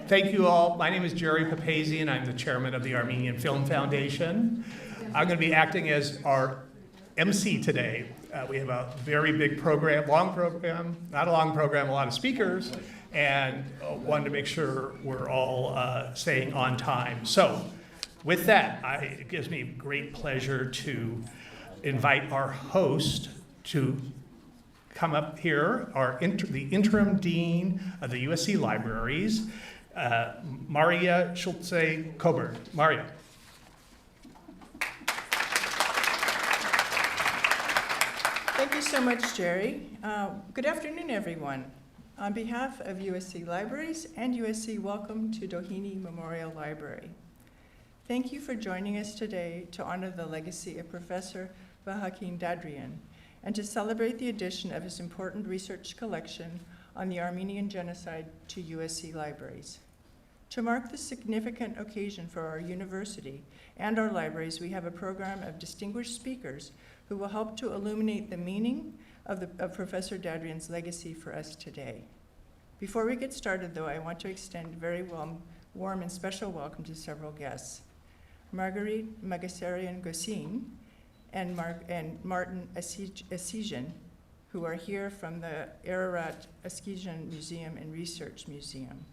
Thank you all. My name is Jerry Papazian. I'm the chairman of the Armenian Film Foundation. I'm going to be acting as our MC today. We have a very big program, long program, not a long program, a lot of speakers, and wanted to make sure we're all staying on time. So with that, it gives me great pleasure to invite our host to come up here, the interim dean of the USC Libraries, Maria Schulze-Coburn. Maria. Thank you so much, Jerry. Good afternoon, everyone. On behalf of USC Libraries and USC, welcome to Doheny Memorial Library. Thank you for joining us today to honor the legacy of Professor Vahakn Dadrian and to celebrate the addition of his important research collection on the Armenian Genocide to USC Libraries. To mark this significant occasion for our university and our libraries, we have a program of distinguished speakers who will help to illuminate the meaning of Professor Dadrian's legacy for us today. Before we get started, though, I want to extend a very warm and special welcome to several guests. Marguerite Magassarian-Gossin and Martin Assigian, who are here from the Ararat Askijan Museum and Research Museum.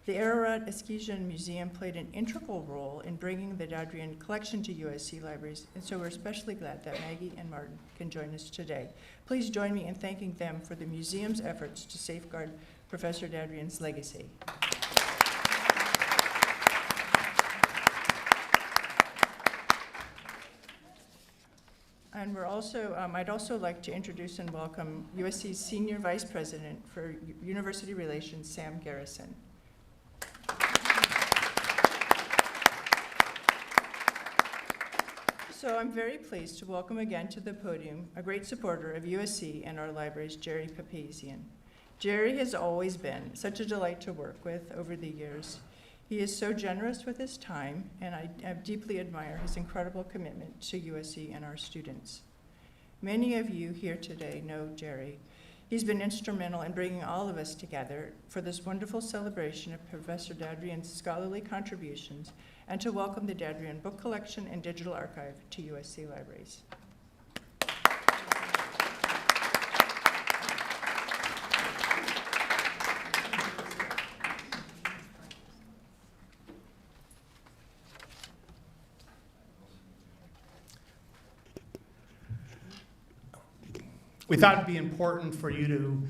The Ararat Askijan Museum played an integral role in bringing the Dadrian collection to USC Libraries, and so we're especially glad that Maggie and Martin can join us today. Please join me in thanking them for the museum's efforts to safeguard Professor Dadrian's legacy. And I'd also like to introduce and welcome USC's Senior Vice President for University Relations, Sam Garrison. So I'm very pleased to welcome again to the podium a great supporter of USC and our libraries, Jerry Papazian. Jerry has always been such a delight to work with over the years. He is so generous with his time, and I deeply admire his incredible commitment to USC and our students. Many of you here today know Jerry. He's been instrumental in bringing all of us together for this wonderful celebration of Professor Dadrian's scholarly contributions and to welcome the Dadrian Book Collection and Digital Archive to USC Libraries. We thought it'd be important for you to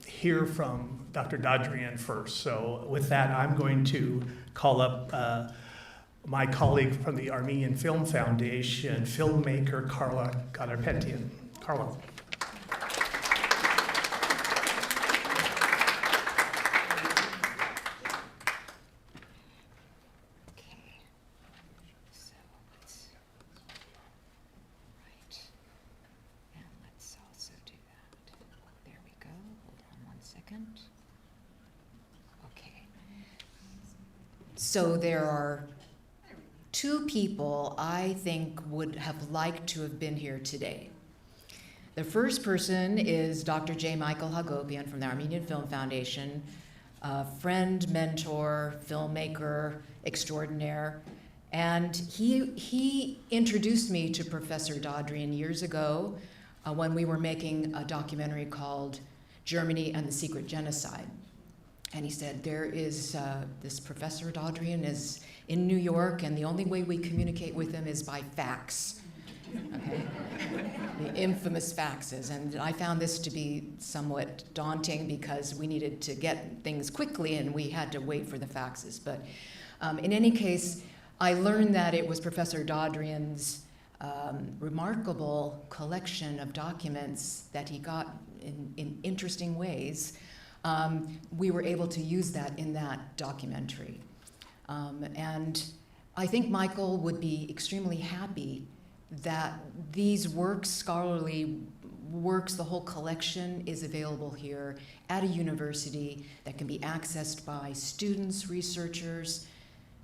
hear from Dr. Dadrian first. So with that, I'm going to call up my colleague from the Armenian Film Foundation, filmmaker Carla Gadarpetian. Carla. So there are two people I think would have liked to have been here today. The first person is Dr. J. Michael Hagopian from the Armenian Film Foundation, a friend, mentor, filmmaker extraordinaire. And he introduced me to Professor Dadrian years ago when we were making a documentary called Germany and the Secret Genocide. And he said, there is this Professor Dadrian is in New York, and the only way we communicate with him is by fax, okay? The infamous faxes. And I found this to be somewhat daunting because we needed to get things quickly, and we had to wait for the faxes. But in any case, I learned that it was Professor Dadrian's remarkable collection of documents that he got in interesting ways. We were able to use that in that documentary. And I think Michael would be extremely happy that these works, scholarly works, the whole collection is available here at a university that can be accessed by students, researchers,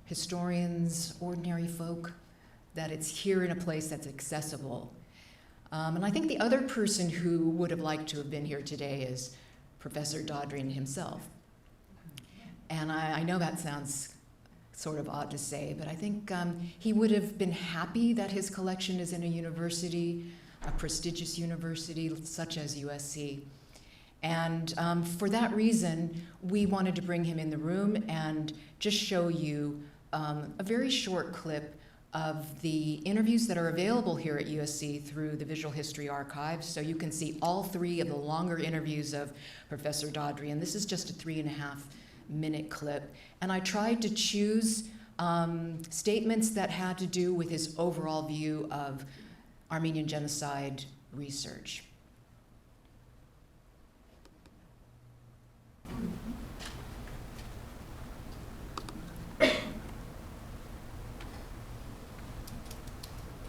historians, ordinary folk, that it's here in a place that's accessible. And I think the other person who would have liked to have been here today is Professor Dadrian himself. And I know that sounds sort of odd to say, but I think he would have been happy that his collection is in a university, a prestigious university such as USC. And for that reason, we wanted to bring him in the room and just show you a very short clip of the interviews that are available here at USC through the Visual History Archives. So you can see all three of the longer interviews of Professor Dadrian. This is just a 3.5-minute clip. And I tried to choose statements that had to do with his overall view of Armenian genocide research.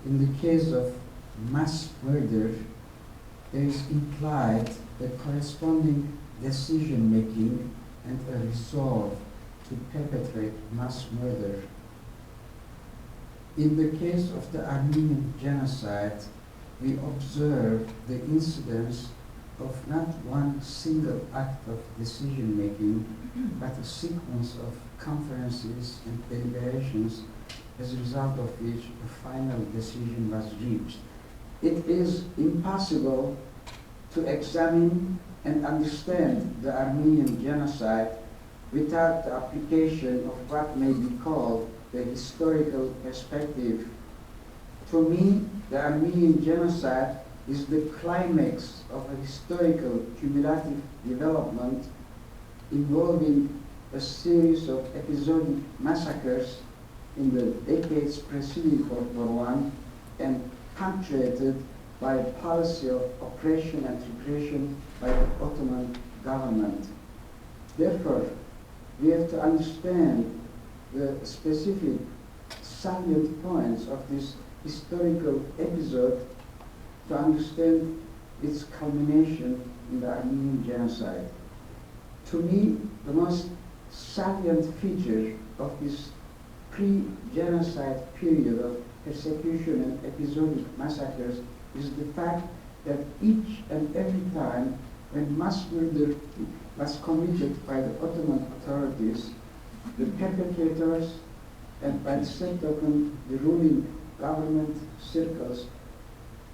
In the case of mass murder, there is implied a corresponding decision-making and a resolve to perpetrate mass murder. In the case of the Armenian genocide, we observe the incidence of not one single act of decision-making, but a sequence of conferences and deliberations as a result of which a final decision was reached. It is impossible to examine and understand the Armenian genocide without the application of what may be called the historical perspective. To me, the Armenian genocide is the climax of a historical cumulative development involving a series of episodic massacres in the decades preceding World War I and punctuated by a policy of oppression and repression by the Ottoman government. Therefore, we have to understand the specific salient points of this historical episode to understand its culmination in the Armenian genocide. To me, the most salient feature of this pre-genocide period of persecution and episodic massacres is the fact that each and every time when mass murder was committed by the Ottoman authorities, the perpetrators and by the same token the ruling government circles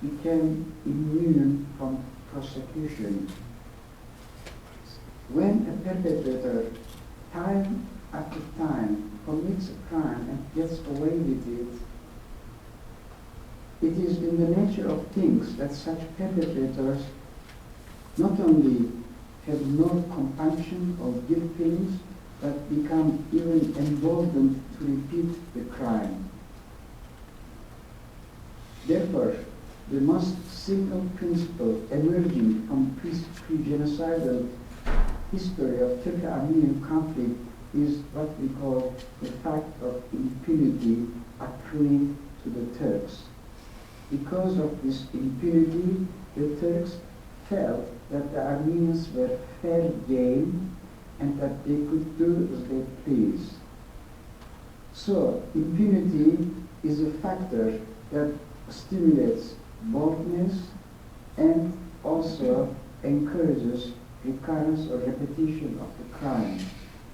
became immune from prosecution. When a perpetrator time after time commits a crime and gets away with it, it is in the nature of things that such perpetrators not only have no compunction or guilt feelings, but become even emboldened to repeat the crime. Therefore, the most simple principle emerging from pre-genocidal history of Turko-Armenian conflict is what we call the fact of impunity accruing to the Turks. Because of this impunity, the Turks felt that the Armenians were fair game and that they could do as they please. So, impunity is a factor that stimulates boldness and also encourages recurrence or repetition of the crime.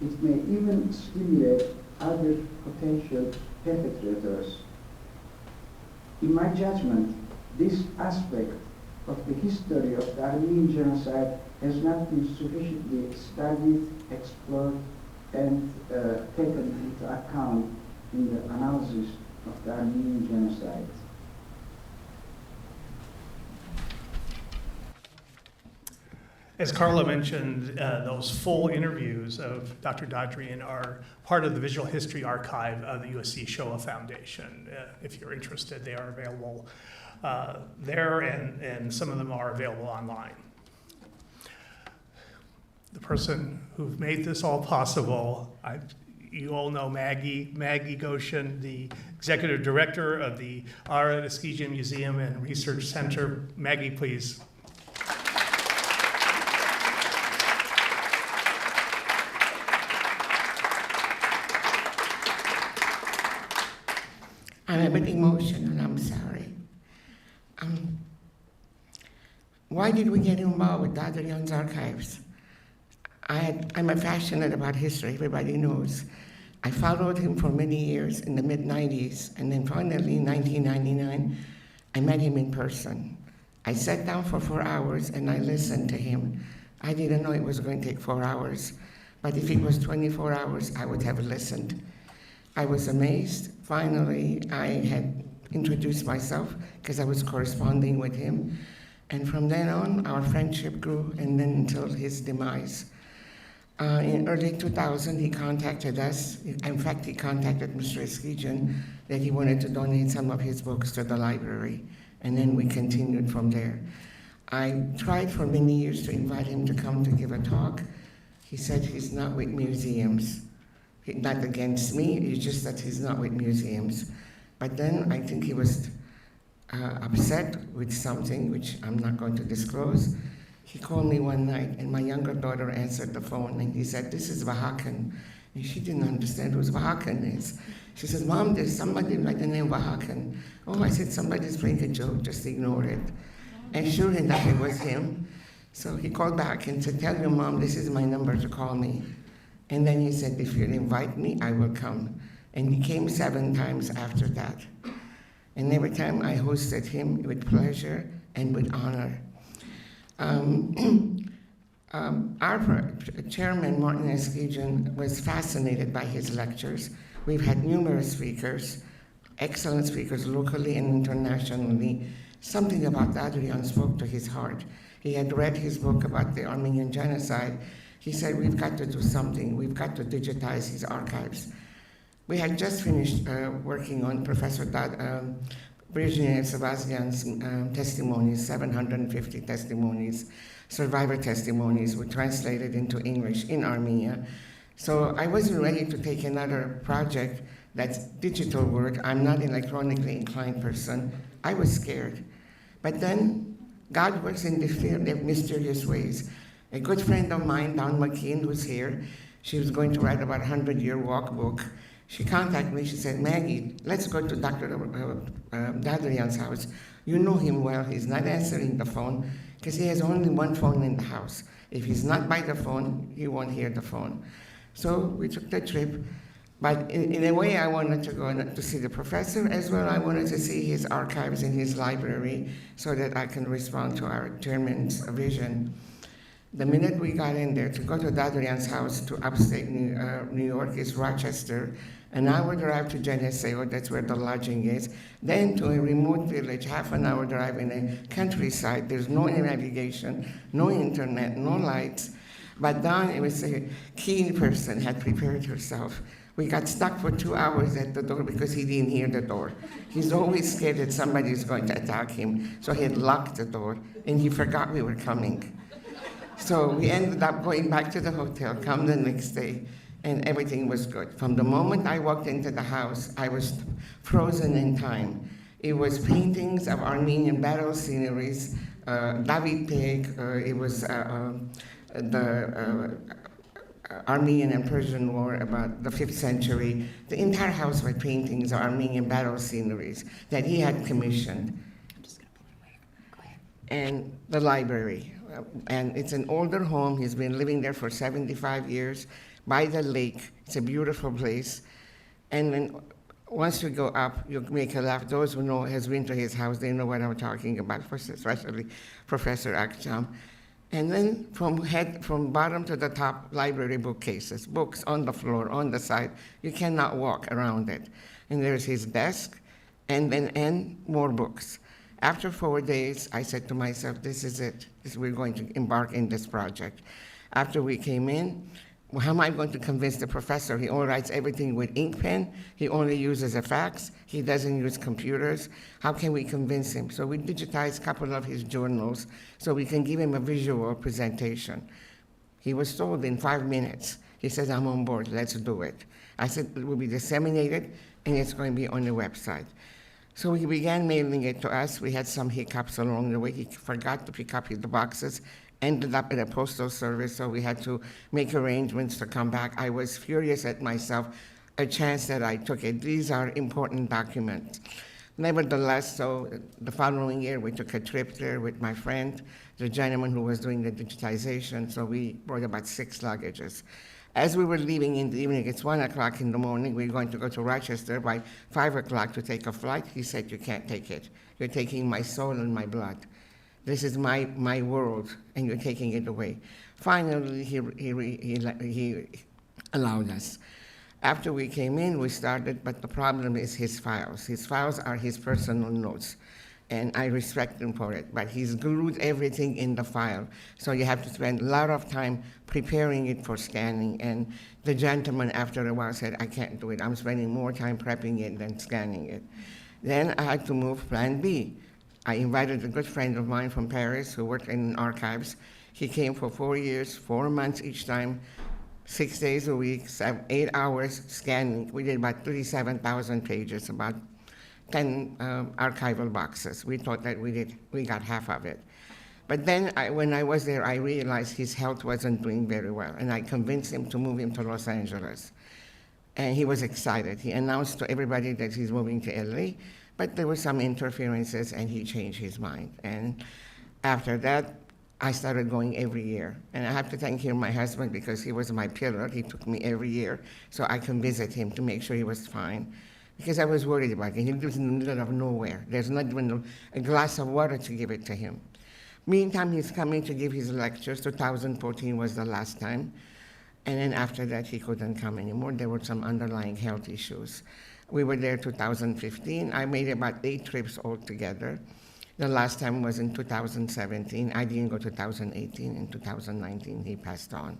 It may even stimulate other potential perpetrators. In my judgment, this aspect of the history of the Armenian genocide has not been sufficiently studied, explored, and taken into account in the analysis of the Armenian genocide. As Carla mentioned, those full interviews of Dr. Dadrian are part of the Visual History Archive of the USC Shoah Foundation. If you're interested, they are available there, and some of them are available online. The person who made this all possible, you all know Maggie Goshen, the executive director of the Ara Eskija Museum and Research Center. Maggie, please. I'm a bit emotional, I'm sorry. Why did we get involved with Dadrian's archives? I'm passionate about history, everybody knows. I followed him for many years in the mid-90s, and then finally in 1999, I met him in person. I sat down for 4 hours and I listened to him. I didn't know it was going to take 4 hours, but if it was 24 hours, I would have listened. I was amazed. Finally, I had introduced myself because I was corresponding with him. And from then on, our friendship grew, and then until his demise. In early 2000, he contacted us. In fact, he contacted Mr. Eskijian that he wanted to donate some of his books to the library. And then we continued from there. I tried for many years to invite him to come to give a talk. He said he's not with museums. Not against me, it's just that he's not with museums. But then I think he was upset with something, which I'm not going to disclose. He called me one night, and my younger daughter answered the phone, and he said, "This is Vahakn." And she didn't understand who Vahakn is. She says, "Mom, there's somebody by the name Vahakn." Oh, I said, "Somebody's playing a joke, just ignore it." And sure enough, it was him. So he called back and said, "Tell your mom this is my number to call me." And then he said, "If you invite me, I will come." And he came 7 times after that. And every time I hosted him with pleasure and with honor. Our chairman, Martin Eskijian, was fascinated by his lectures. We've had numerous speakers, excellent speakers locally and internationally. Something about Dadrian spoke to his heart. He had read his book about the Armenian genocide. He said, "We've got to do something. We've got to digitize his archives." We had just finished working on Professor Virginia Sebastian's testimonies, 750 testimonies, survivor testimonies were translated into English in Armenia. So I wasn't ready to take another project that's digital work. I'm not an electronically inclined person. I was scared. But then God works in mysterious ways. A good friend of mine, Dawn McKean, who's here, she was going to write about a 100-year walk book. She contacted me, she said, "Maggie, let's go to Dr. Dadrian's house. You know him well, he's not answering the phone, because he has only one phone in the house. If he's not by the phone, he won't hear the phone." So we took the trip, but in a way I wanted to go to see the professor as well. I wanted to see his archives in his library so that I can respond to our chairman's vision. The minute we got in there, to go to Dadrian's house to upstate New York is Rochester, an hour drive to Genocide, that's where the lodging is, then to a remote village, half an hour drive in a countryside. There's no navigation, no internet, no lights. But Dawn, it was a keen person, had prepared herself. We got stuck for 2 hours at the door because he didn't hear the door. He's always scared that somebody is going to attack him, so he had locked the door, and he forgot we were coming. So we ended up going back to the hotel, come the next day, and everything was good. From the moment I walked into the house, I was frozen in time. It was paintings of Armenian battle sceneries, David Peg, it was the Armenian and Persian War about the 5th century. The entire house was paintings of Armenian battle sceneries that he had commissioned. And the library. And it's an older home. He's been living there for 75 years by the lake. It's a beautiful place. And then once you go up, you make a laugh. Those who know, has been to his house, they know what I'm talking about, especially Professor Akcham. And then from bottom to the top, library bookcases, books on the floor, on the side. You cannot walk around it. And there's his desk, and more books. After 4 days, I said to myself, this is it. We're going to embark in this project. After we came in, well, how am I going to convince the professor? He only writes everything with ink pen. He only uses a fax. He doesn't use computers. How can we convince him? So we digitized a couple of his journals so we can give him a visual presentation. He was told in 5 minutes. He said, "I'm on board, let's do it." I said, it will be disseminated and it's going to be on the website. So he began mailing it to us. We had some hiccups along the way. He forgot to pick up the boxes, ended up at a postal service, so we had to make arrangements to come back. I was furious at myself, a chance that I took it. These are important documents. Nevertheless, so the following year, we took a trip there with my friend, the gentleman who was doing the digitization, so we brought about 6 luggages. As we were leaving in the evening, it's 1 o'clock in the morning, we were going to go to Rochester by 5 o'clock to take a flight. He said, "You can't take it. You're taking my soul and my blood. This is my world, and you're taking it away." Finally, he allowed us. After we came in, we started, but the problem is his files. His files are his personal notes, and I respect him for it, but he's glued everything in the file. So you have to spend a lot of time preparing it for scanning, and the gentleman after a while said, "I can't do it. I'm spending more time prepping it than scanning it." Then I had to move plan B. I invited a good friend of mine from Paris who worked in archives. He came for 4 years, 4 months each time, 6 days a week, 8 hours scanning. We did about 37,000 pages, about 10 archival boxes. We thought that we got half of it. But then when I was there, I realized his health wasn't doing very well, and I convinced him to move him to Los Angeles. And he was excited. He announced to everybody that he's moving to LA, but there were some interferences, and he changed his mind. And after that, I started going every year. And I have to thank here my husband, because he was my pillar. He took me every year so I can visit him to make sure he was fine, because I was worried about him. He lives in the middle of nowhere. There's not even a glass of water to give it to him. Meantime, he's coming to give his lectures. 2014 was the last time. And then after that, he couldn't come anymore. There were some underlying health issues. We were there 2015. I made about 8 trips altogether. The last time was in 2017. I didn't go 2018. In 2019, he passed on.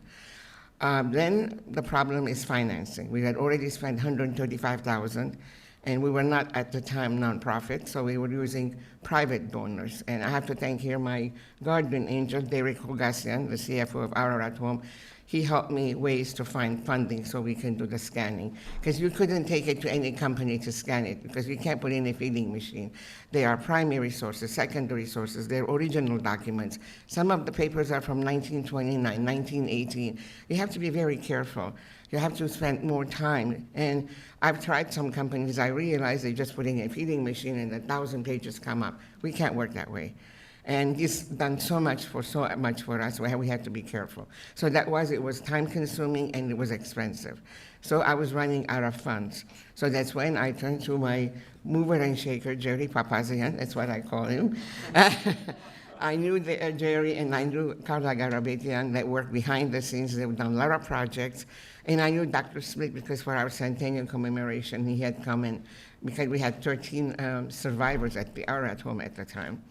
Then the problem is financing. We had already spent $135,000, and we were not at the time nonprofit, so we were using private donors. And I have to thank here my guardian angel, Derek Hogassian, the CFO of Our at Home. He helped me ways to find funding so we can do the scanning. Because you couldn't take it to any company to scan it, because you can't put in a feeding machine. They are primary sources, secondary sources, they're original documents. Some of the papers are from 1929, 1918. You have to be very careful. You have to spend more time. And I've tried some companies, I realize they just put in a feeding machine and 1,000 pages come up. We can't work that way. And he's done so much for us, we had to be careful. So it was time consuming and it was expensive. So I was running out of funds. So that's when I turned to my mover and shaker, Jerry Papazian, that's what I call him. I knew Jerry and I knew Carla Garabetian that worked behind the scenes. They've done a lot of projects. And I knew Dr. Smith because for our centennial commemoration, he had come in because we had 13 survivors at the Our at Home at the time.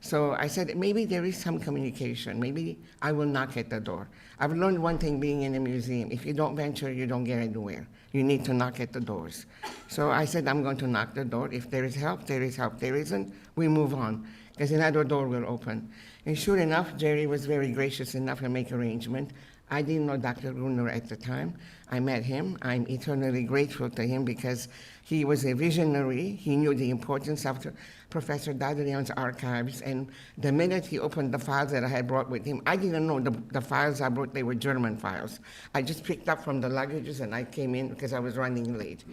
So I said, maybe there is some communication. Maybe I will knock at the door. I've learned one thing being in a museum. If you don't venture, you don't get anywhere. You need to knock at the doors. So I said, I'm going to knock the door. If there is help, there is help. There isn't, we move on, because another door will open. And sure enough, Jerry was very gracious enough to make arrangement. I didn't know Dr. Gruner at the time. I met him. I'm eternally grateful to him because he was a visionary. He knew the importance of Professor Dadrian's archives, and the minute he opened the files that I had brought with him, I didn't know the files I brought, they were German files. I just picked up from the luggages and I came in because I was running late.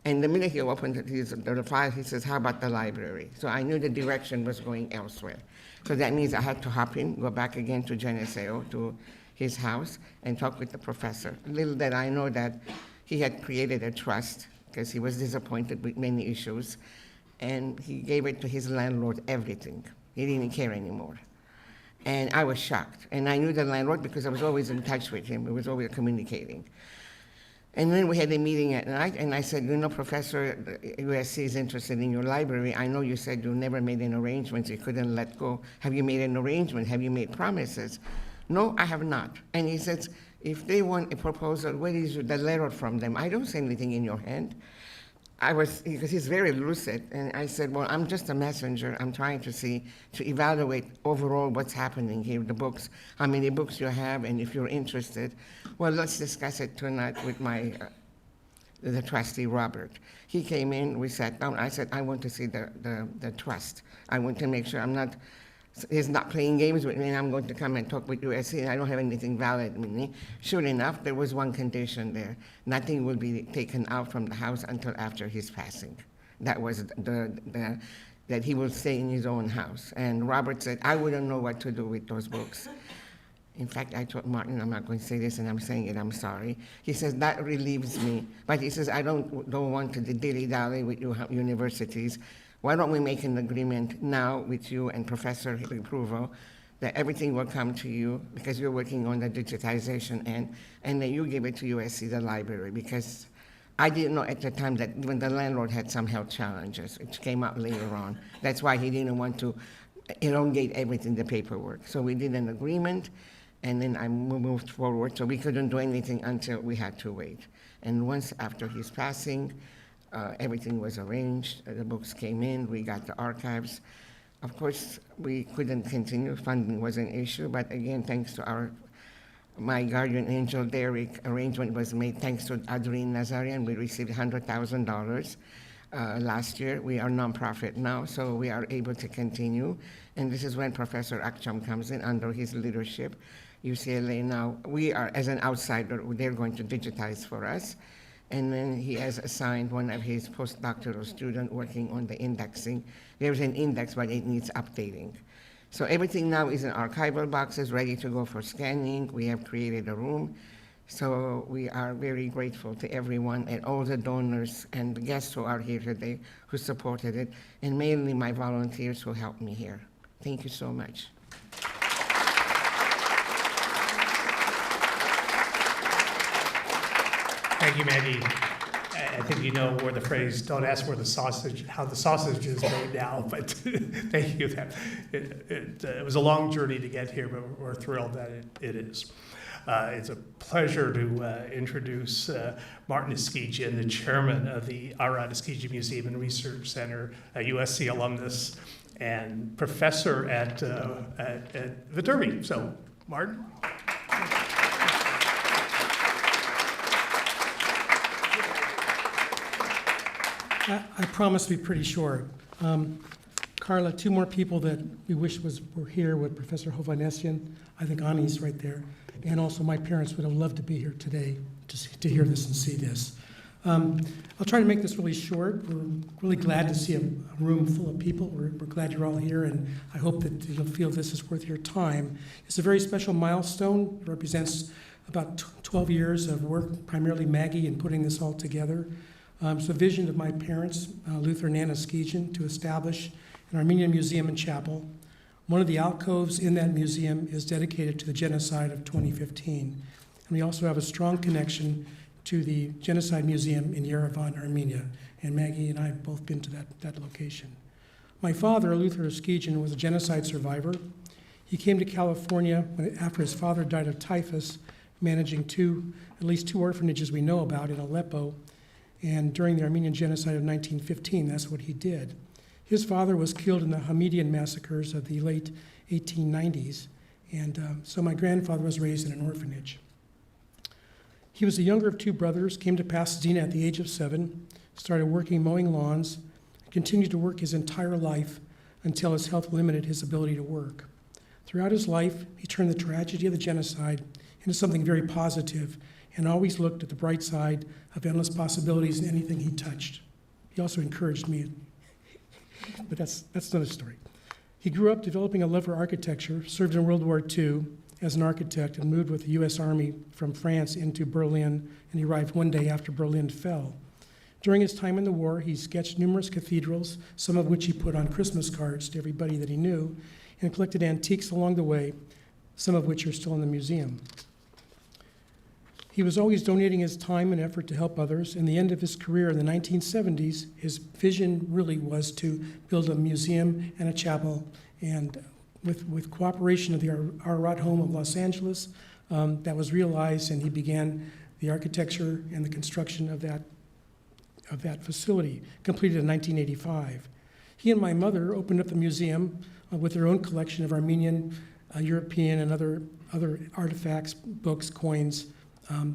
And the minute he opened the file, he says, how about the library? So I knew the direction was going elsewhere. So that means I had to hop in, go back again to Geneseo, to his house, and talk with the professor. Little did I know that he had created a trust because he was disappointed with many issues, and he gave it to his landlord everything. He didn't care anymore. And I was shocked. And I knew the landlord because I was always in touch with him. We was always communicating. And then we had a meeting at night, and I said, you know, Professor, USC is interested in your library. I know you said you never made an arrangement, you couldn't let go. Have you made an arrangement? Have you made promises? No, I have not. And he says, if they want a proposal, where is the letter from them? I don't see anything in your hand. Because he's very lucid, and I said, well, I'm just a messenger. I'm trying to evaluate overall what's happening here, the books, how many books you have, and if you're interested. Well, let's discuss it tonight with the trustee, Robert. He came in, we sat down. I said, I want to see the trust. I want to make sure he's not playing games with me, and I'm going to come and talk with USC, and I don't have anything valid with me. Sure enough, there was one condition there. Nothing will be taken out from the house until after his passing. that was that he will stay in his own house. And Robert said, I wouldn't know what to do with those books. In fact, I told Martin, I'm not going to say this, and I'm saying it, I'm sorry. He says, that relieves me. But he says, I don't want to dilly-dally with you universities. Why don't we make an agreement now with you and Professor Provo that everything will come to you because you're working on the digitization end, and that you give it to USC, the library, because I didn't know at the time that even the landlord had some health challenges, which came out later on. That's why he didn't want to elongate everything, the paperwork. So we did an agreement, and then I moved forward, so we couldn't do anything until we had to wait. And once after his passing, everything was arranged, the books came in, we got the archives. Of course, we couldn't continue, funding was an issue, but again, thanks to my guardian angel, Derek, arrangement was made thanks to Vahakn Dadrian. We received $100,000 last year. We are nonprofit now, so we are able to continue. And this is when Professor Akcham comes in under his leadership. UCLA now, we are, as an outsider, they're going to digitize for us. And then he has assigned one of his postdoctoral students working on the indexing. There's an index, but it needs updating. So everything now is in archival boxes, ready to go for scanning. We have created a room. So we are very grateful to everyone and all the donors and the guests who are here today who supported it, and mainly my volunteers who helped me here. Thank you so much. Thank you, Maggie. I think you know where the phrase, don't ask how the sausage is made now, but thank you. It was a long journey to get here, but we're thrilled that it is. It's a pleasure to introduce Martin Eskegian, the chairman of the Arad Eskegian Museum and Research Center, a USC alumnus and professor at Viterbi. So, Martin. I promise to be pretty short. Carla, two more people that we wish were here with Professor Hovhanessian. I think Ani's right there. And also my parents would have loved to be here today to hear this and see this. I'll try to make this really short. We're really glad to see a room full of people. We're glad you're all here, and I hope that you'll feel this is worth your time. It's a very special milestone. It represents about 12 years of work, primarily Maggie, in putting this all together. It's the vision of my parents, Luther and Anna Eskegian, to establish an Armenian museum and chapel. One of the alcoves in that museum is dedicated to the genocide of 2015. And we also have a strong connection to the Genocide Museum in Yerevan, Armenia. And Maggie and I have both been to that location. My father, Luther Eskegian, was a genocide survivor. He came to California after his father died of typhus, managing at least two orphanages we know about in Aleppo. And during the Armenian genocide of 1915, that's what he did. His father was killed in the Hamidian massacres of the late 1890s, and so my grandfather was raised in an orphanage. He was the younger of two brothers, came to Pasadena at the age of 7, started working mowing lawns, and continued to work his entire life until his health limited his ability to work. Throughout his life, he turned the tragedy of the genocide into something very positive and always looked at the bright side of endless possibilities in anything he touched. He also encouraged me, but that's another story. He grew up developing a love for architecture, served in World War II as an architect, and moved with the U.S. Army from France into Berlin, and he arrived one day after Berlin fell. During his time in the war, he sketched numerous cathedrals, some of which he put on Christmas cards to everybody that he knew, and collected antiques along the way, some of which are still in the museum. He was always donating his time and effort to help others. In the end of his career in the 1970s, his vision really was to build a museum and a chapel. And with cooperation of the Arad Home of Los Angeles, that was realized, and he began the architecture and the construction of that facility, completed in 1985. He and my mother opened up the museum with their own collection of Armenian, European, and other artifacts, books, coins,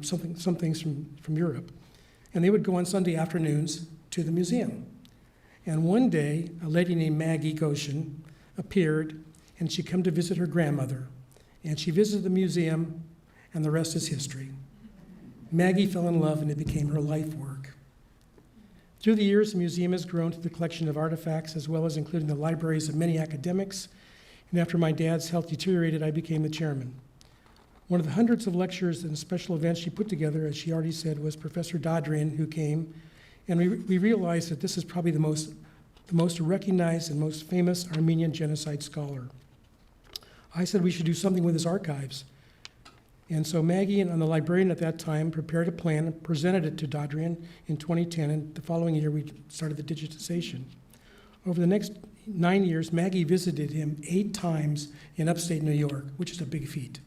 some things from Europe. And they would go on Sunday afternoons to the museum. And one day, a lady named Maggie Goshen appeared, and she'd come to visit her grandmother. And she visited the museum, and the rest is history. Maggie fell in love, and it became her life work. Through the years, the museum has grown to the collection of artifacts as well as including the libraries of many academics. And after my dad's health deteriorated, I became the chairman. One of the hundreds of lectures and special events she put together, as she already said, was Professor Dadrian, who came. And we realized that this is probably the most recognized and most famous Armenian genocide scholar. I said we should do something with his archives. And so Maggie and the librarian at that time prepared a plan and presented it to Dadrian in 2010, and the following year we started the digitization. Over the next 9 years, Maggie visited him 8 times in upstate New York, which is a big feat.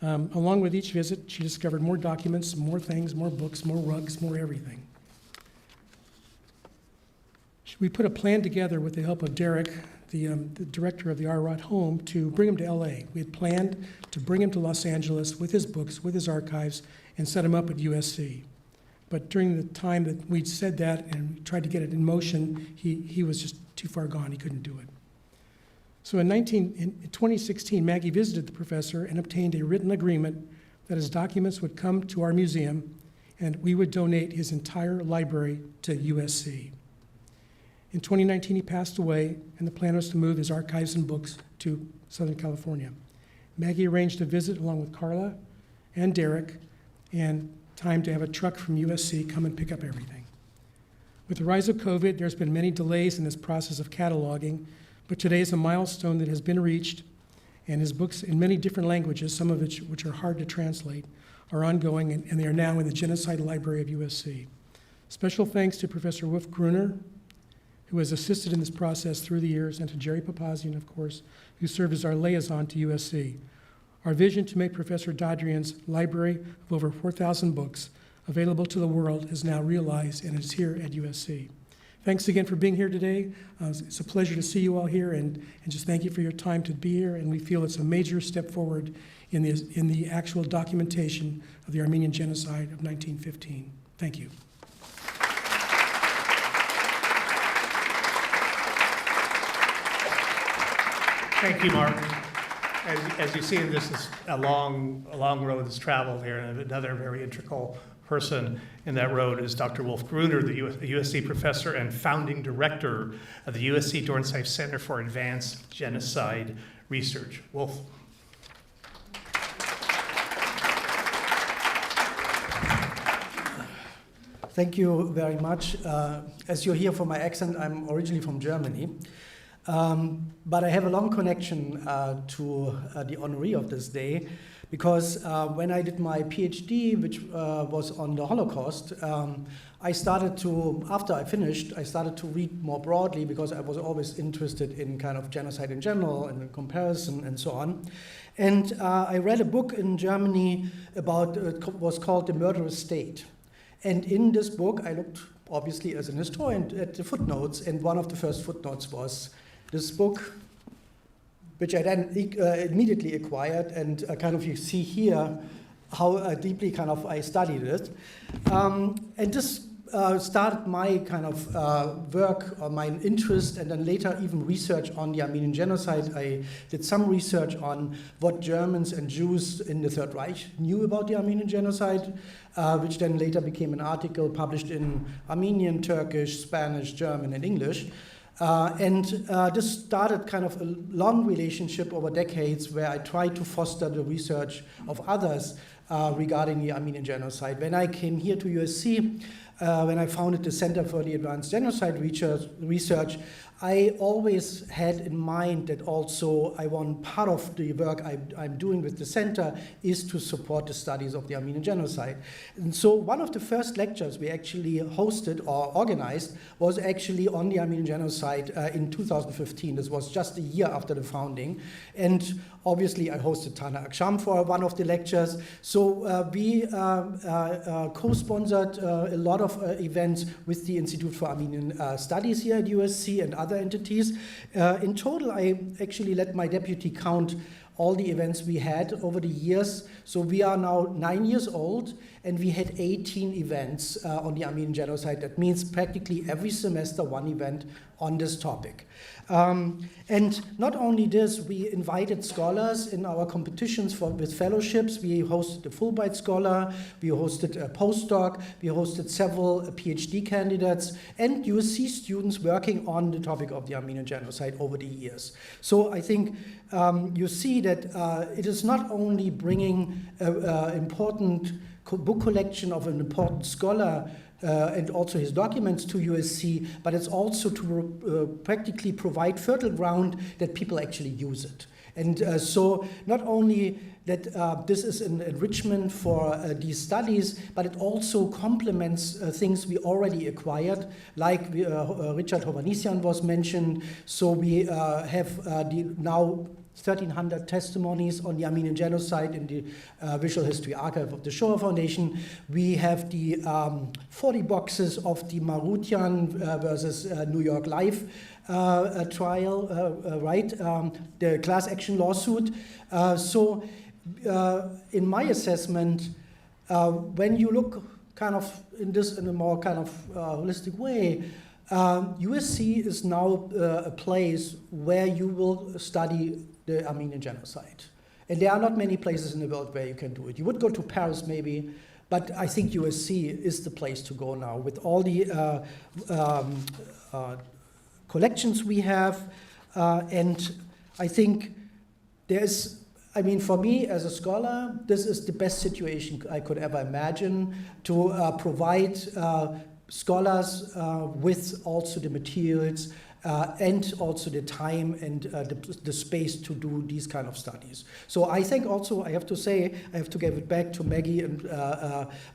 Along with each visit, she discovered more documents, more things, more books, more rugs, more everything. We put a plan together with the help of Derek, the director of the Arrot Home, to bring him to LA. We had planned to bring him to Los Angeles with his books, with his archives, and set him up at USC. But during the time that we'd said that and tried to get it in motion, he was just too far gone. He couldn't do it. So in 2016, Maggie visited the professor and obtained a written agreement that his documents would come to our museum and we would donate his entire library to USC. In 2019, he passed away, and the plan was to move his archives and books to Southern California. Maggie arranged a visit along with Carla and Derek, and time to have a truck from USC come and pick up everything. With the rise of COVID, there's been many delays in this process of cataloging, but today is a milestone that has been reached, and his books in many different languages, some of which are hard to translate, are ongoing, and they are now in the Genocide Library of USC. Special thanks to Professor Wolf Gruner, who has assisted in this process through the years, and to Jerry Papazian, of course, who served as our liaison to USC. Our vision to make Professor Dadrian's library of over 4,000 books available to the world is now realized, and is here at USC. Thanks again for being here today. It's a pleasure to see you all here, and just thank you for your time to be here, and we feel it's a major step forward in the actual documentation of the Armenian genocide of 1915. Thank you. Thank you, Martin. As you see, this is a long road that's traveled here, and another very integral person in that road is Dr. Wolf Gruner, the USC professor and founding director of the USC Dornsife Center for Advanced Genocide Research. Wolf. Thank you very much. As you hear from my accent, I'm originally from Germany. But I have a long connection to the honoree of this day, because when I did my PhD, which was on the Holocaust, after I finished, I started to read more broadly, because I was always interested in kind of genocide in general and in comparison and so on. And I read a book in Germany about, it was called The Murderous State. And in this book, I looked, obviously as an historian, at the footnotes, and one of the first footnotes was this book, which I then immediately acquired, and you see here how deeply I studied it. And this started my work, or my interest, and then later even research on the Armenian genocide. I did some research on what Germans and Jews in the Third Reich knew about the Armenian genocide, which then later became an article published in Armenian, Turkish, Spanish, German, and English. This started a long relationship over decades, where I tried to foster the research of others regarding the Armenian genocide. When I came here to USC, when I founded the Center for the Advanced Genocide Research, I always had in mind that also I want part of the work I'm doing with the center is to support the studies of the Armenian genocide. And so one of the first lectures we actually hosted or organized was actually on the Armenian genocide in 2015. This was just a year after the founding. And obviously I hosted Tana Aksham for one of the lectures. So we co-sponsored a lot of events with the Institute for Armenian Studies here at USC and other entities. In total, I actually let my deputy count all the events we had over the years. So we are now 9 years old, and we had 18 events on the Armenian genocide. That means practically every semester one event on this topic. And not only this, we invited scholars in our competitions with fellowships. We hosted a Fulbright scholar, we hosted a postdoc, we hosted several PhD candidates, and USC students working on the topic of the Armenian genocide over the years. So I think you see that it is not only bringing an important book collection of an important scholar and also his documents to USC, but it's also to practically provide fertile ground that people actually use it. And so not only that this is an enrichment for these studies, but it also complements things we already acquired, like Richard Hovhannisyan was mentioned. So we have the now 1,300 testimonies on the Armenian genocide in the Visual History Archive of the Shoah Foundation. We have the 40 boxes of the Marutian versus New York Life trial, the class action lawsuit. So in my assessment, when you look kind of in this in a more kind of holistic way, USC is now a place where you will study the Armenian genocide. And there are not many places in the world where you can do it. You would go to Paris maybe, but I think USC is the place to go now with all the collections we have. And I think there's, I mean, for me as a scholar, this is the best situation I could ever imagine to provide scholars with also the materials and also the time and the space to do these kind of studies. So I think also, I have to say, I have to give it back to Maggie and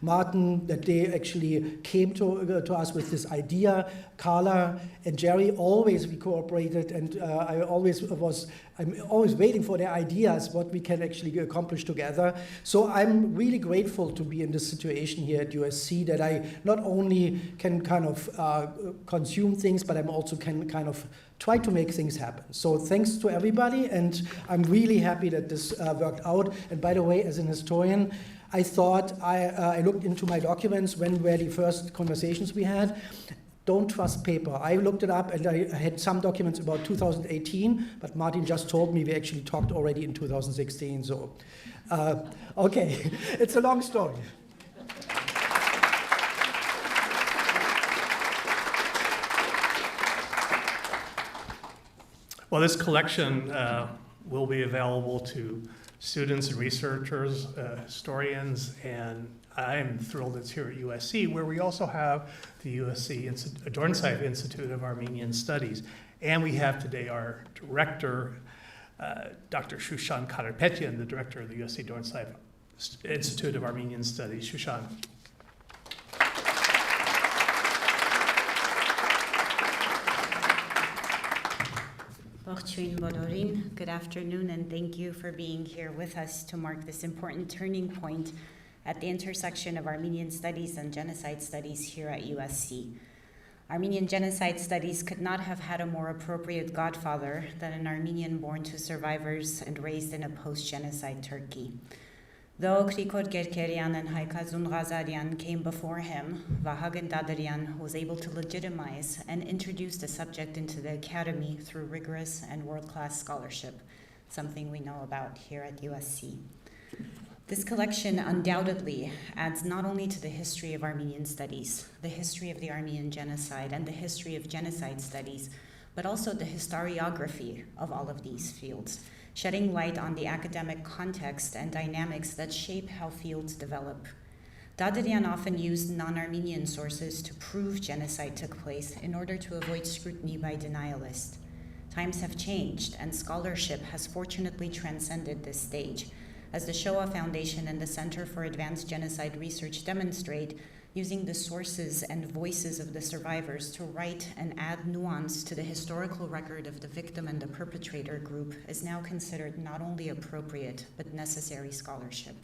Martin, that they actually came to us with this idea. Carla and Jerry always we cooperated, and I'm always waiting for their ideas, what we can actually accomplish together. So I'm really grateful to be in this situation here at USC, that I not only can kind of consume things, but I'm also can kind of try to make things happen. So thanks to everybody, and I'm really happy that this worked out. And by the way, as an historian, I thought, I looked into my documents, when were the first conversations we had. Don't trust paper. I looked it up, and I had some documents about 2018, but Martin just told me we actually talked already in 2016. So, okay, it's a long story. Well, this collection will be available to students and researchers, historians, and I'm thrilled it's here at USC, where we also have the USC Dornsife Institute of Armenian Studies. And we have today our director, Dr. Shushan Karapetyan, the director of the USC Dornsife Institute of Armenian Studies. Shushan. Good afternoon, and thank you for being here with us to mark this important turning point at the intersection of Armenian studies and genocide studies here at USC. Armenian genocide studies could not have had a more appropriate godfather than an Armenian born to survivors and raised in a post-genocide Turkey. Though Krikod Gerkerian and Haykazun Ghazarian came before him, Vahakn Dadrian was able to legitimize and introduce the subject into the academy through rigorous and world-class scholarship, something we know about here at USC. This collection undoubtedly adds not only to the history of Armenian studies, the history of the Armenian genocide, and the history of genocide studies, but also the historiography of all of these fields, shedding light on the academic context and dynamics that shape how fields develop. Dadrian often used non-Armenian sources to prove genocide took place in order to avoid scrutiny by denialists. Times have changed, and scholarship has fortunately transcended this stage, as the Shoah Foundation and the Center for Advanced Genocide Research demonstrate, using the sources and voices of the survivors to write and add nuance to the historical record of the victim and the perpetrator group is now considered not only appropriate, but necessary scholarship.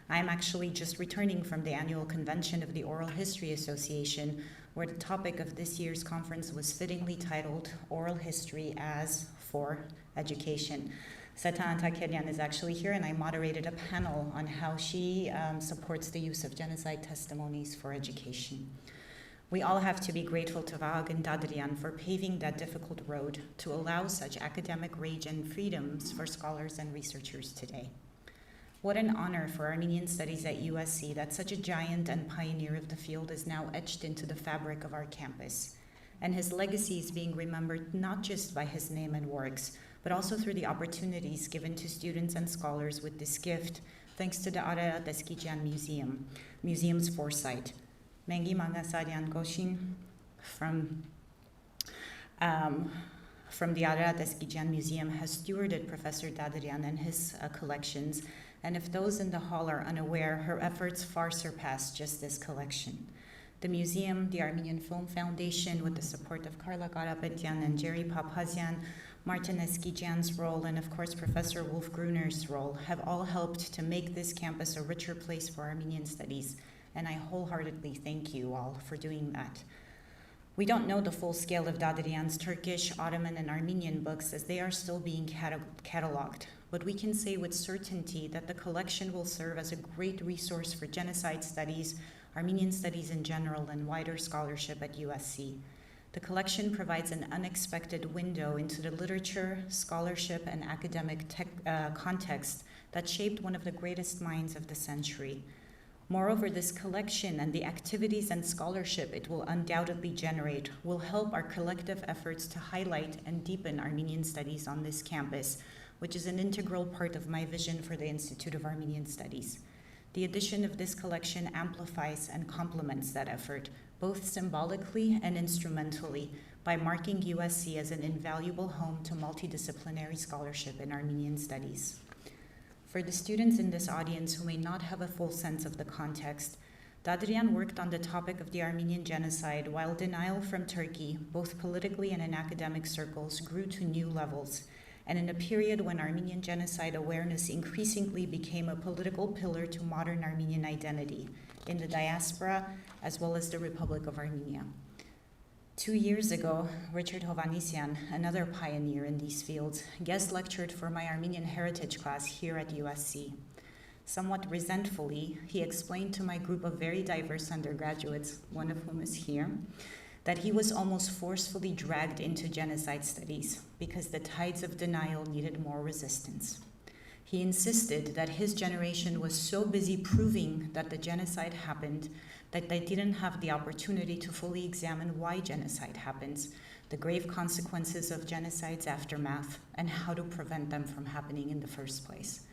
I'm actually just returning from the annual convention of the Oral History Association, where the topic of this year's conference was fittingly titled Oral History as for Education. Seta Antakelian is actually here, and I moderated a panel on how she supports the use of genocide testimonies for education. We all have to be grateful to Vahakn Dadrian for paving that difficult road to allow such academic rage and freedoms for scholars and researchers today. What an honor for Armenian studies at USC that such a giant and pioneer of the field is now etched into the fabric of our campus. And his legacy is being remembered not just by his name and works, but also through the opportunities given to students and scholars with this gift, thanks to the Ararat Eskijian Museum's foresight. Mengi Mangasarian Goshin from the Ararat Eskijian Museum has stewarded Professor Dadrian and his collections, and if those in the hall are unaware, her efforts far surpass just this collection. The museum, the Armenian Film Foundation, with the support of Carla Karapetyan and Jerry Papazian, Martin Eskijian's role, and of course Professor Wolf Gruner's role, have all helped to make this campus a richer place for Armenian studies, and I wholeheartedly thank you all for doing that. We don't know the full scale of Dadrian's Turkish, Ottoman, and Armenian books as they are still being cataloged, but we can say with certainty that the collection will serve as a great resource for genocide studies, Armenian studies in general, and wider scholarship at USC. The collection provides an unexpected window into the literature, scholarship, and academic context that shaped one of the greatest minds of the century. Moreover, this collection and the activities and scholarship it will undoubtedly generate will help our collective efforts to highlight and deepen Armenian studies on this campus, which is an integral part of my vision for the Institute of Armenian Studies. The addition of this collection amplifies and complements that effort, both symbolically and instrumentally, by marking USC as an invaluable home to multidisciplinary scholarship in Armenian studies. For the students in this audience who may not have a full sense of the context, Dadrian worked on the topic of the Armenian genocide while denial from Turkey, both politically and in academic circles, grew to new levels, and in a period when Armenian genocide awareness increasingly became a political pillar to modern Armenian identity in the diaspora as well as the Republic of Armenia. 2 years ago, Richard Hovhannisyan, another pioneer in these fields, guest lectured for my Armenian heritage class here at USC. Somewhat resentfully, he explained to my group of very diverse undergraduates, one of whom is here, that he was almost forcefully dragged into genocide studies because the tides of denial needed more resistance. He insisted that his generation was so busy proving that the genocide happened that they didn't have the opportunity to fully examine why genocide happens, the grave consequences of genocide's aftermath, and how to prevent them from happening in the first place.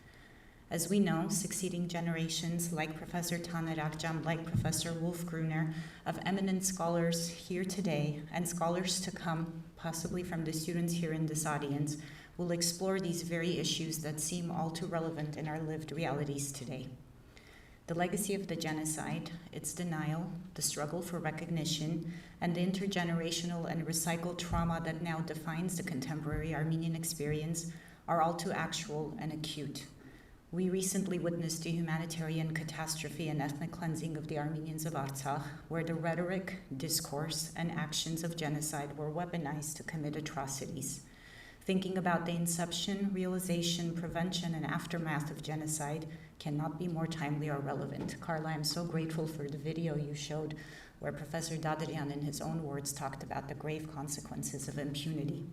As we know, succeeding generations like Professor Taner Akjam, like Professor Wolf Gruner, of eminent scholars here today and scholars to come, possibly from the students here in this audience, will explore these very issues that seem all too relevant in our lived realities today. The legacy of the genocide, its denial, the struggle for recognition, and the intergenerational and recycled trauma that now defines the contemporary Armenian experience are all too actual and acute. We recently witnessed the humanitarian catastrophe and ethnic cleansing of the Armenians of Artsakh, where the rhetoric, discourse, and actions of genocide were weaponized to commit atrocities. Thinking about the inception, realization, prevention, and aftermath of genocide cannot be more timely or relevant. Carla, I'm so grateful for the video you showed where Professor Dadrian, in his own words, talked about the grave consequences of impunity.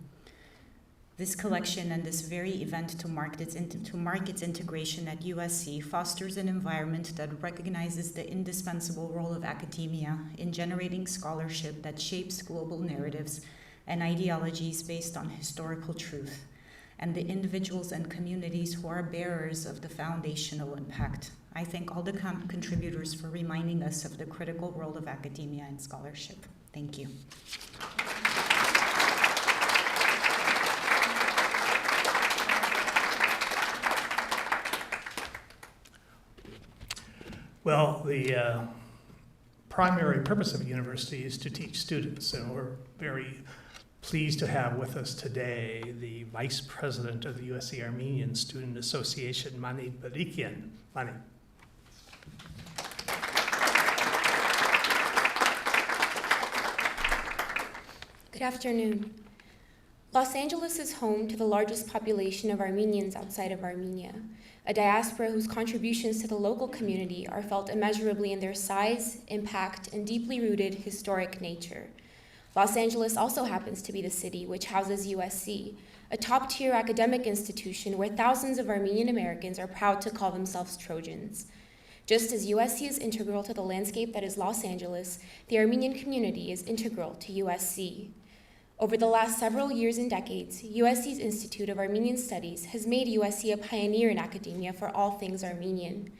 This collection and this very event to mark its integration at USC fosters an environment that recognizes the indispensable role of academia in generating scholarship that shapes global narratives and ideologies based on historical truth, and the individuals and communities who are bearers of the foundational impact. I thank all the contributors for reminding us of the critical role of academia and scholarship. Thank you. Well, the primary purpose of a university is to teach students, and we're very pleased to have with us today the Vice President of the USC Armenian Student Association, Mani Barikian. Mani. Good afternoon. Los Angeles is home to the largest population of Armenians outside of Armenia, a diaspora whose contributions to the local community are felt immeasurably in their size, impact, and deeply rooted historic nature. Los Angeles also happens to be the city which houses USC, a top-tier academic institution where thousands of Armenian Americans are proud to call themselves Trojans. Just as USC is integral to the landscape that is Los Angeles, the Armenian community is integral to USC. Over the last several years and decades, USC's Institute of Armenian Studies has made USC a pioneer in academia for all things Armenian.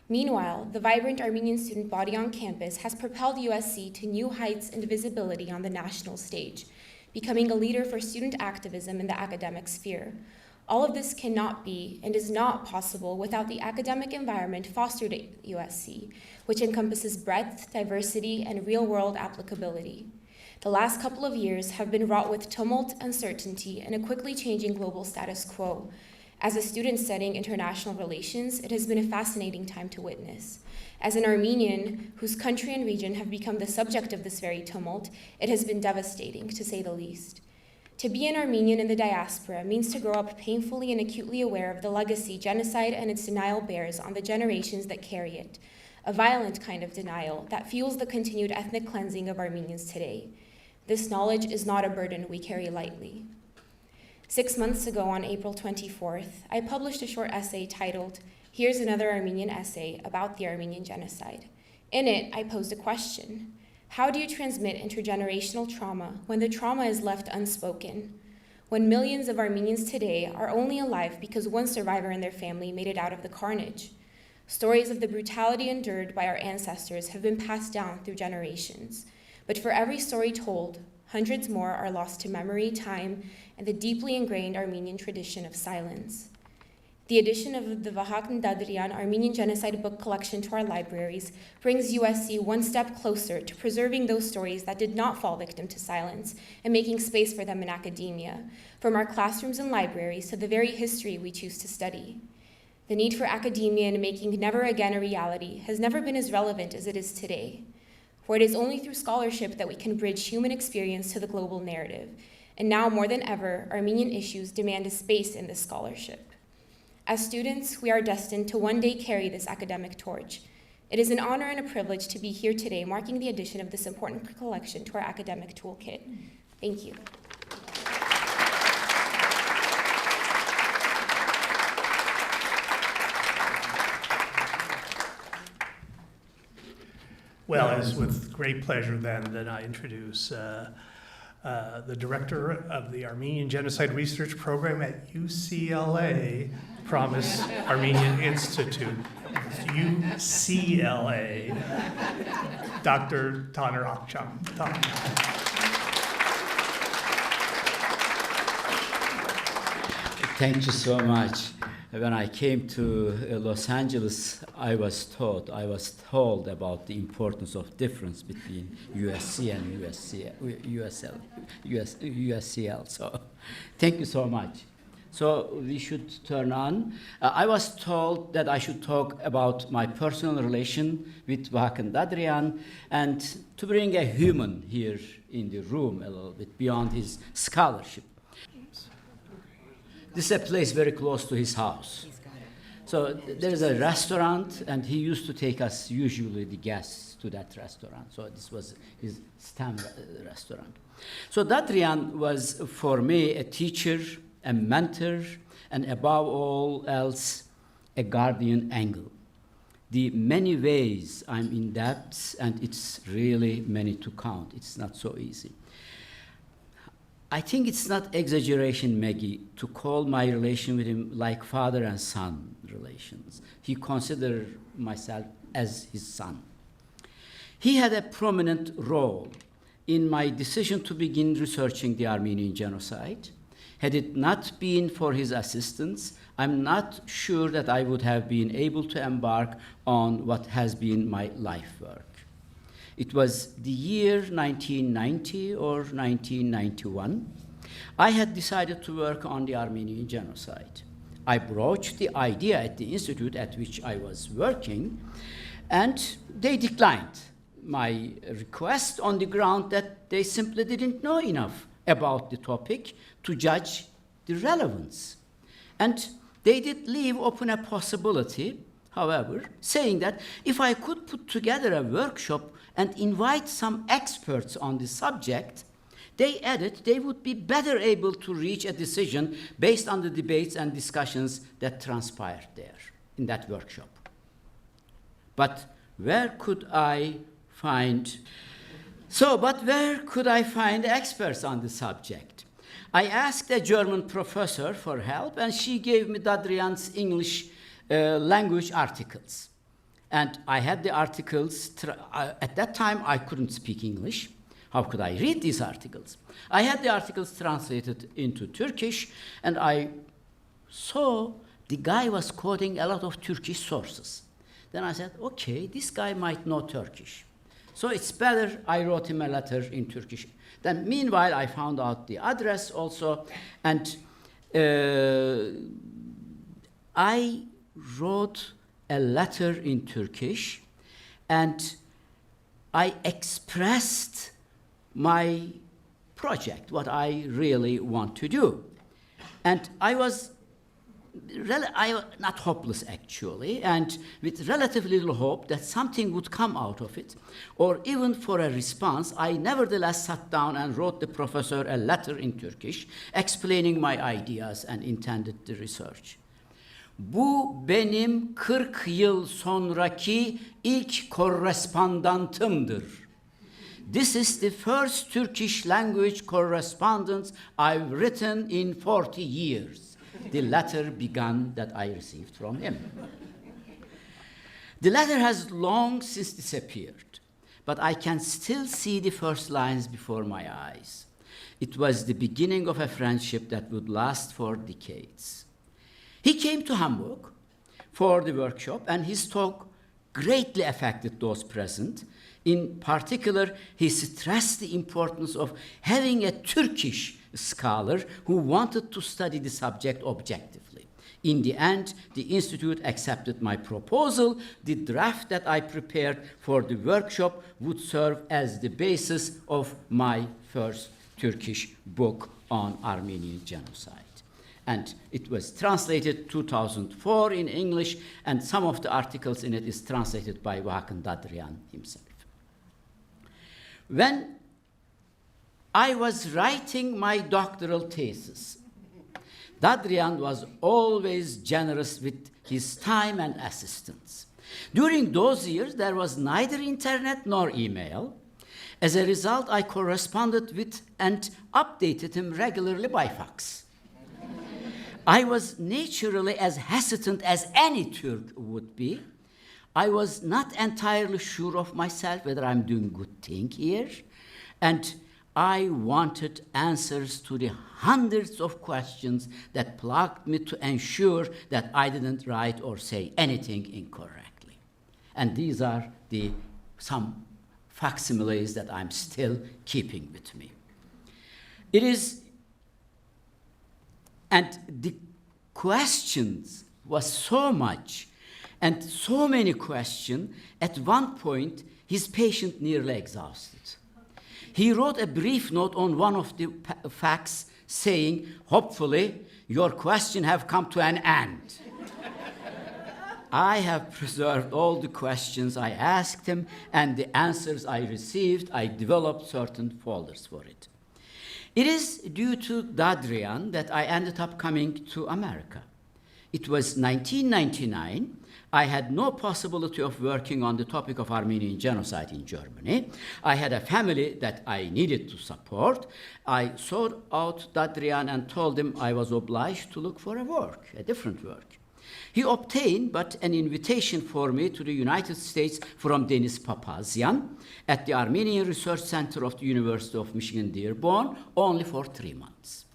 Meanwhile, the vibrant Armenian student body on campus has propelled USC to new heights and visibility on the national stage, becoming a leader for student activism in the academic sphere. All of this cannot be and is not possible without the academic environment fostered at USC, which encompasses breadth, diversity, and real-world applicability. The last couple of years have been wrought with tumult, uncertainty, and a quickly changing global status quo. As a student studying international relations, it has been a fascinating time to witness. As an Armenian whose country and region have become the subject of this very tumult, it has been devastating, to say the least. To be an Armenian in the diaspora means to grow up painfully and acutely aware of the legacy genocide and its denial bears on the generations that carry it, a violent kind of denial that fuels the continued ethnic cleansing of Armenians today. This knowledge is not a burden we carry lightly. 6 months ago, on April 24th, I published a short essay titled, "Here's Another Armenian Essay About the Armenian Genocide." In it, I posed a question. How do you transmit intergenerational trauma when the trauma is left unspoken? When millions of Armenians today are only alive because one survivor in their family made it out of the carnage? Stories of the brutality endured by our ancestors have been passed down through generations. But for every story told, hundreds more are lost to memory, time, and the deeply ingrained Armenian tradition of silence. The addition of the Vahakn Dadrian Armenian Genocide book collection to our libraries brings USC one step closer to preserving those stories that did not fall victim to silence and making space for them in academia, from our classrooms and libraries to the very history we choose to study. The need for academia in making never again a reality has never been as relevant as it is today. For it is only through scholarship that we can bridge human experience to the global narrative. And now more than ever, Armenian issues demand a space in this scholarship. As students, we are destined to one day carry this academic torch. It is an honor and a privilege to be here today, marking the addition of this important collection to our academic toolkit. Thank you. Well, it's with great pleasure then that I introduce the director of the Armenian Genocide Research Program at UCLA, Promise Armenian Institute, UCLA, Dr. Taner Akçam. Thank you so much. When I came to Los Angeles, I was told about the importance of difference between USC and USCL. So, thank you so much. So we should turn on. I was told that I should talk about my personal relation with Vahakn Dadrian and to bring a human here in the room a little bit beyond his scholarship. This is a place very close to his house. So there is a restaurant, and he used to take us, usually the guests, to that restaurant. So this was his STEM restaurant. So Dadrian was, for me, a teacher, a mentor, and above all else, a guardian angel. The many ways I'm in debt, and it's really many to count. It's not so easy. I think it's not exaggeration, Maggie, to call my relation with him like father and son relations. He considered myself as his son. He had a prominent role in my decision to begin researching the Armenian genocide. Had it not been for his assistance, I'm not sure that I would have been able to embark on what has been my life work. It was the year 1990 or 1991. I had decided to work on the Armenian genocide. I broached the idea at the institute at which I was working, and they declined my request on the ground that they simply didn't know enough about the topic to judge the relevance. And they did leave open a possibility, however, saying that if I could put together a workshop and invite some experts on the subject, they added they would be better able to reach a decision based on the debates and discussions that transpired there in that workshop. But where could I find experts on the subject? I asked a German professor for help, and she gave me Dadrian's English language articles. And I had the articles, at that time I couldn't speak English. How could I read these articles? I had the articles translated into Turkish, and I saw the guy was quoting a lot of Turkish sources. Then I said, okay, this guy might know Turkish. So it's better I wrote him a letter in Turkish. Then meanwhile, I found out the address also, and I wrote a letter in Turkish, and I expressed my project, what I really want to do. And I was not hopeless actually, and with relatively little hope that something would come out of it, or even for a response, I nevertheless sat down and wrote the professor a letter in Turkish explaining my ideas and intended the research. Bu benim 40 yıl sonraki ilk korrespondantımdır. This is the first Turkish language correspondence I've written in 40 years. The letter began that I received from him. The letter has long since disappeared, but I can still see the first lines before my eyes. It was the beginning of a friendship that would last for decades. He came to Hamburg for the workshop, and his talk greatly affected those present. In particular, he stressed the importance of having a Turkish scholar who wanted to study the subject objectively. In the end, the Institute accepted my proposal. The draft that I prepared for the workshop would serve as the basis of my first Turkish book on Armenian genocide. And it was translated 2004 in English, and some of the articles in it is translated by Vahakn Dadrian himself. When I was writing my doctoral thesis, Dadrian was always generous with his time and assistance. During those years, there was neither internet nor email. As a result, I corresponded with and updated him regularly by fax. I was naturally as hesitant as any Turk would be. I was not entirely sure of myself whether I'm doing a good thing here, and I wanted answers to the hundreds of questions that plagued me to ensure that I didn't write or say anything incorrectly. And these are some facsimiles that I'm still keeping with me. And the questions was so much, and so many questions, at one point, his patient nearly exhausted. He wrote a brief note on one of the fax saying, hopefully, your question have come to an end. I have preserved all the questions I asked him and the answers I received. I developed certain folders for it. It is due to Dadrian that I ended up coming to America. It was 1999. I had no possibility of working on the topic of Armenian genocide in Germany. I had a family that I needed to support. I sought out Dadrian and told him I was obliged to look for a different work. He obtained but an invitation for me to the United States from Denis Papazian at the Armenian Research Center of the University of Michigan, Dearborn, only for 3 months.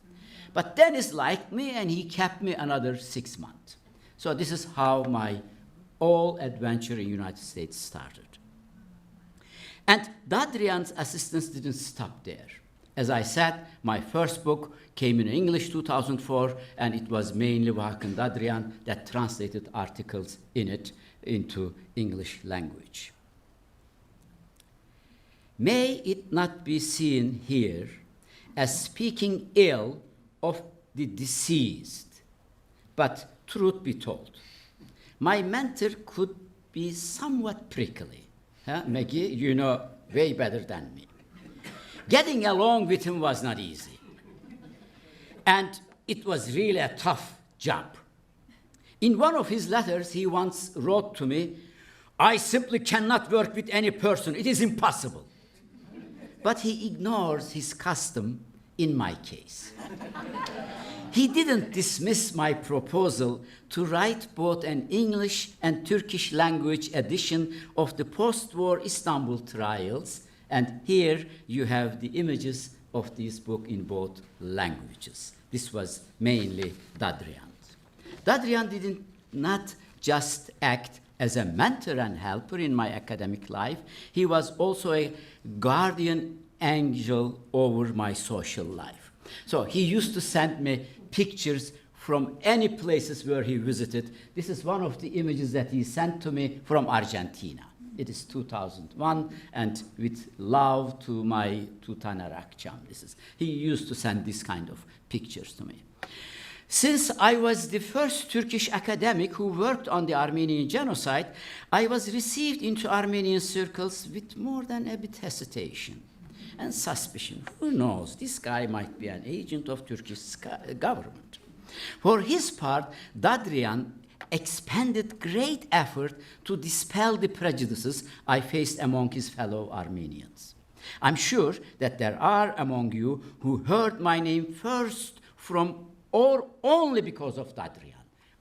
But Denis liked me, and he kept me another 6 months. So this is how my whole adventure in the United States started. And Dadrian's assistance didn't stop there. As I said, my first book came in English 2004, and it was mainly Vahakn Dadrian that translated articles in it into English language. May it not be seen here as speaking ill of the deceased. But truth be told, my mentor could be somewhat prickly. Huh? Maggie, you know way better than me. Getting along with him was not easy. And it was really a tough job. In one of his letters, he once wrote to me, "I simply cannot work with any person. It is impossible." But he ignores his custom in my case. He didn't dismiss my proposal to write both an English and Turkish language edition of the post-war Istanbul trials, and here you have the images of this book in both languages. This was mainly Dadrian. Dadrian did not just act as a mentor and helper in my academic life, he was also a guardian angel over my social life. So he used to send me pictures from any places where he visited. This is one of the images that he sent to me from Argentina. It is 2001, and with love to my Tutana Rakcham. He used to send this kind of pictures to me. Since I was the first Turkish academic who worked on the Armenian genocide, I was received into Armenian circles with more than a bit hesitation and suspicion. Who knows, this guy might be an agent of Turkish government. For his part, Dadrian expended great effort to dispel the prejudices I faced among his fellow Armenians. I'm sure that there are among you who heard my name first from or only because of Dadrian.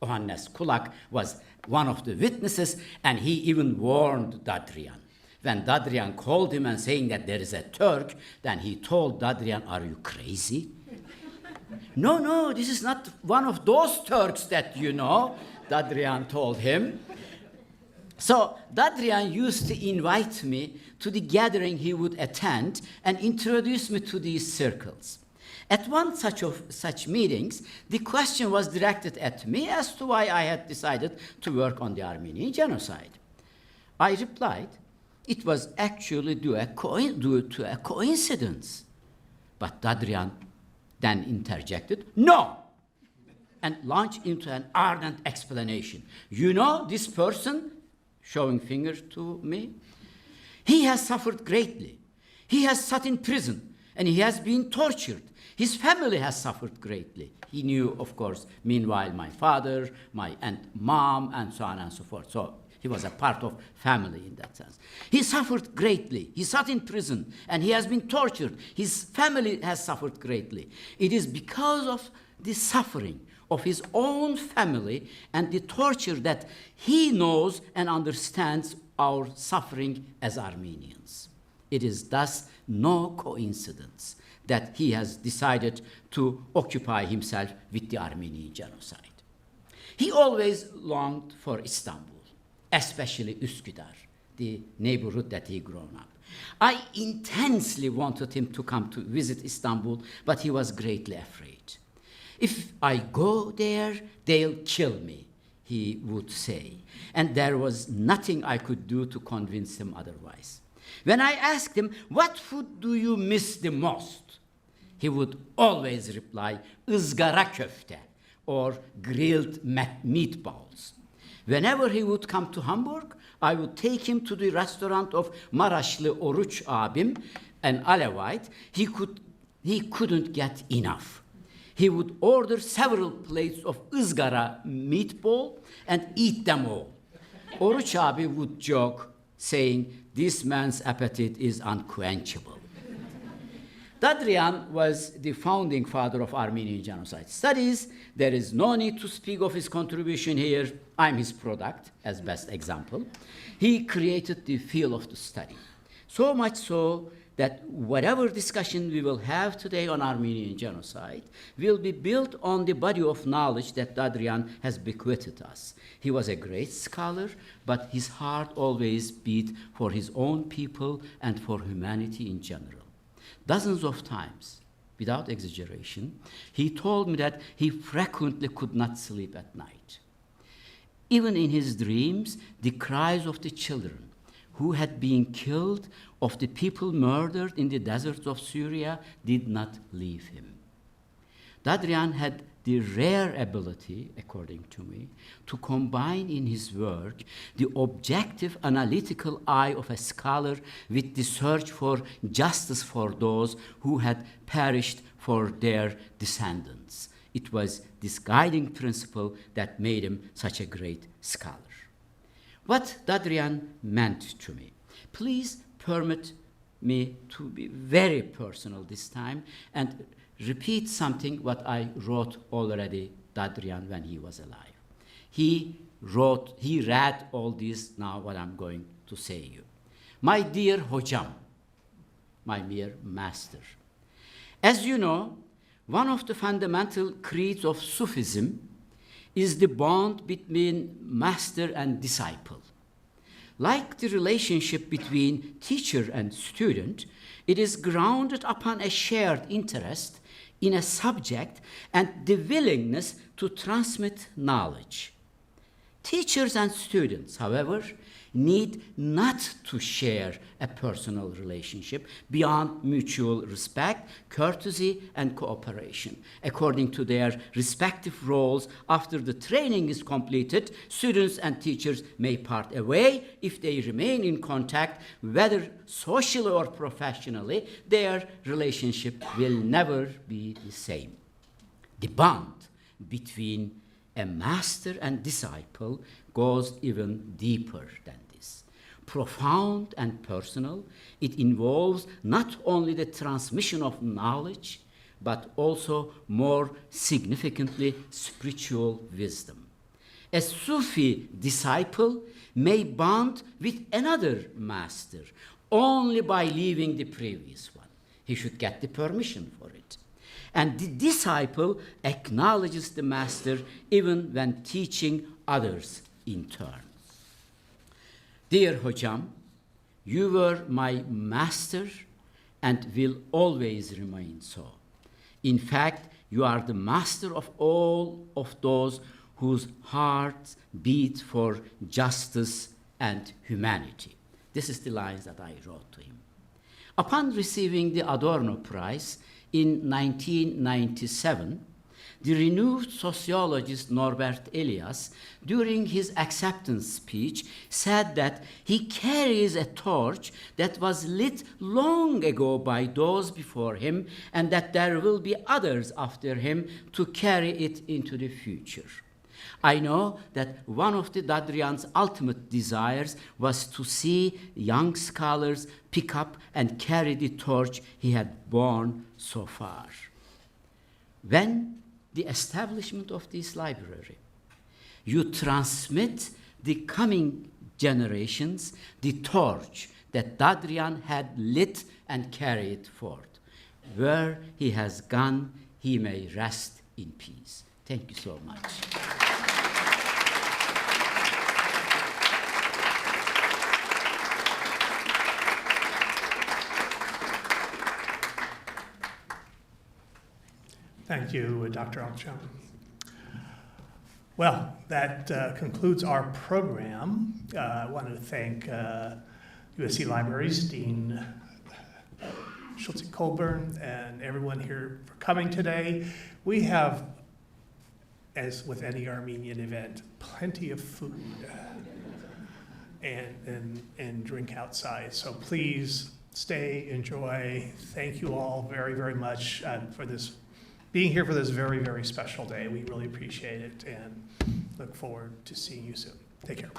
Ohannes Kulak was one of the witnesses, and he even warned Dadrian. When Dadrian called him and saying that there is a Turk, then he told Dadrian, "Are you crazy?" No, this is not one of those Turks that you know, Dadrian told him. So Dadrian used to invite me to the gathering he would attend and introduce me to these circles. At one such meetings, the question was directed at me as to why I had decided to work on the Armenian genocide. I replied, it was actually due to a coincidence. But Dadrian then interjected, "No!" and launched into an ardent explanation. "You know this person," showing finger to me, "he has suffered greatly. He has sat in prison, and he has been tortured. His family has suffered greatly." He knew, of course, meanwhile, my father, my mom, and so on and so forth. So he was a part of family in that sense. "He suffered greatly. He sat in prison, and he has been tortured. His family has suffered greatly. It is because of the suffering of his own family and the torture that he knows and understands our suffering as Armenians. It is thus no coincidence that he has decided to occupy himself with the Armenian genocide. He always longed for Istanbul, especially Üsküdar, the neighborhood that he grew up. I intensely wanted him to come to visit Istanbul, but he was greatly afraid. "If I go there, they'll kill me," he would say, and there was nothing I could do to convince him otherwise. When I asked him, "What food do you miss the most?" he would always reply, "Izgara köfte," or grilled meatballs. Whenever he would come to Hamburg, I would take him to the restaurant of Maraşlı Oruç abim, an Alevite. He couldn't get enough. He would order several plates of ızgara meatball and eat them all. Oruç abi would joke, saying, "This man's appetite is unquenchable." Dadrian was the founding father of Armenian genocide studies. There is no need to speak of his contribution here. I'm his product, as best example. He created the field of the study. So much so that whatever discussion we will have today on Armenian genocide will be built on the body of knowledge that Dadrian has bequeathed us. He was a great scholar, but his heart always beat for his own people and for humanity in general. Dozens of times, without exaggeration, he told me that he frequently could not sleep at night. Even in his dreams, the cries of the children who had been killed, of the people murdered in the deserts of Syria, did not leave him. Dadrian had the rare ability, according to me, to combine in his work the objective analytical eye of a scholar with the search for justice for those who had perished for their descendants. It was this guiding principle that made him such a great scholar. What Dadrian meant to me. Please permit me to be very personal this time and repeat something what I wrote already Dadrian when he was alive. He read all this now what I'm going to say you. My dear Hocam, my dear master, as you know, one of the fundamental creeds of Sufism is the bond between master and disciple. Like the relationship between teacher and student, it is grounded upon a shared interest in a subject and the willingness to transmit knowledge. Teachers and students, however, need not to share a personal relationship beyond mutual respect, courtesy, and cooperation. According to their respective roles, after the training is completed, students and teachers may part away. If they remain in contact, whether socially or professionally, their relationship will never be the same. The bond between a master and disciple goes even deeper than this. Profound and personal, it involves not only the transmission of knowledge, but also more significantly spiritual wisdom. A Sufi disciple may bond with another master only by leaving the previous one. He should get the permission for it. And the disciple acknowledges the master even when teaching others in turn. Dear Hocam, you were my master and will always remain so. In fact, you are the master of all of those whose hearts beat for justice and humanity. This is the lines that I wrote to him. Upon receiving the Adorno Prize in 1997, the renowned sociologist Norbert Elias, during his acceptance speech, said that he carries a torch that was lit long ago by those before him, and that there will be others after him to carry it into the future. I know that one of the Dadrian's ultimate desires was to see young scholars pick up and carry the torch he had borne so far. When the establishment of this library, you transmit the coming generations the torch that Dadrian had lit and carried forth. Where he has gone, he may rest in peace. Thank you so much. Thank you, Dr. Alcham. Well, that concludes our program. I want to thank USC Libraries, Dean Schulze-Colburn, and everyone here for coming today. We have, as with any Armenian event, plenty of food and drink outside. So please stay, enjoy. Thank you all very, very much for being here for this very, very special day. We really appreciate it and look forward to seeing you soon. Take care.